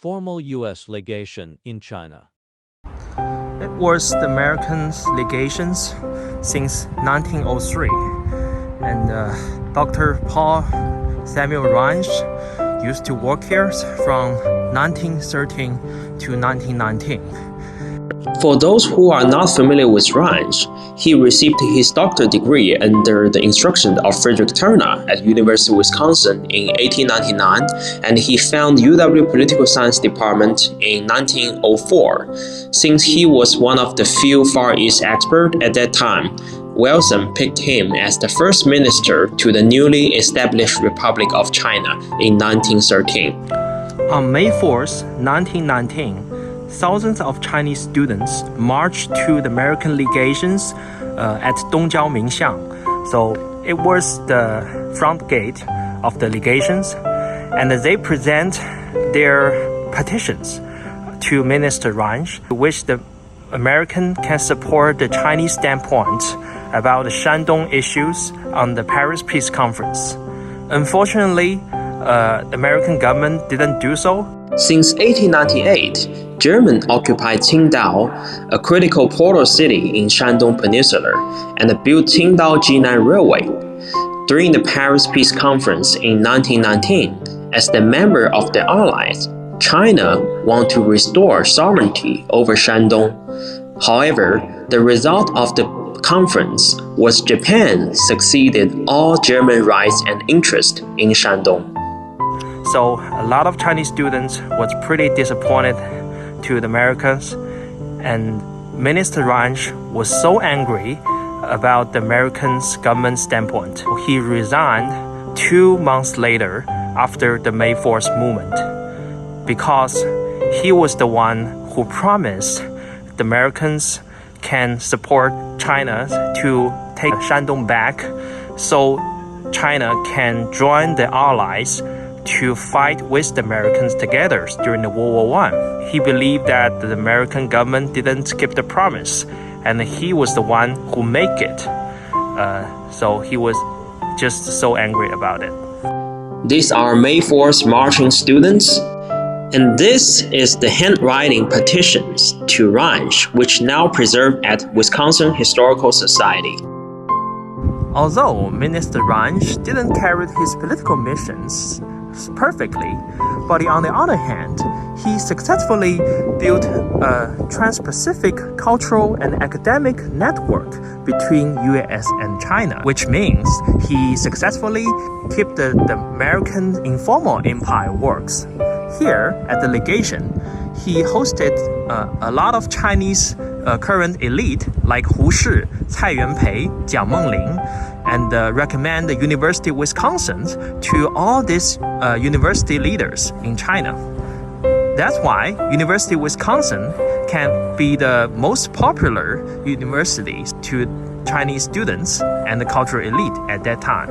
formal US legation in China? It was the American legations since 1903, and Dr. Paul Samuel Reinsch used to work here from 1913 to 1919. For those who are not familiar with Reinsch, he received his doctorate degree under the instruction of Frederic Turner at University of Wisconsin in 1899, and he founded UW Political Science Department in 1904. Since he was one of the few Far East experts at that time, Wilson picked him as the first minister to the newly established Republic of China in 1913. On May 4th, 1919, thousands of Chinese students marched to the American legations at Dongjiao Mingxiang. So it was the front gate of the legations, and they present their petitions to Minister Reinsch, which the American can support the Chinese standpoint about the Shandong issues on the Paris Peace Conference. Unfortunately, the American government didn't do so. Since 1898, Germans occupied Qingdao, a critical portal city in Shandong Peninsula, and built Qingdao-Jinan Railway. During the Paris Peace Conference in 1919, as the member of the Allies, China wanted to restore sovereignty over Shandong. However, the result of the conference was Japan succeeded all German rights and interests in Shandong. So a lot of Chinese students was pretty disappointed to the Americans, and Minister Reinsch was so angry about the Americans' government standpoint. He resigned 2 months later after the May 4th movement because he was the one who promised the Americans can support China to take Shandong back so China can join the Allies to fight with the Americans together during the World War I. He believed that the American government didn't keep the promise, and he was the one who made it. So he was just so angry about it. These are May 4th marching students, and this is the handwriting petitions to Reinsch, which now preserved at Wisconsin Historical Society. Although Minister Reinsch didn't carry his political missions perfectly, but on the other hand, he successfully built a trans-Pacific cultural and academic network between US and China, which means he successfully kept the American informal empire works. Here at the legation, he hosted a lot of Chinese current elite like Hu Shi, Cai Yuanpei, Jiang Mengling, and recommend the University of Wisconsin to all these university leaders in China. That's why University of Wisconsin can be the most popular university to Chinese students and the cultural elite at that time.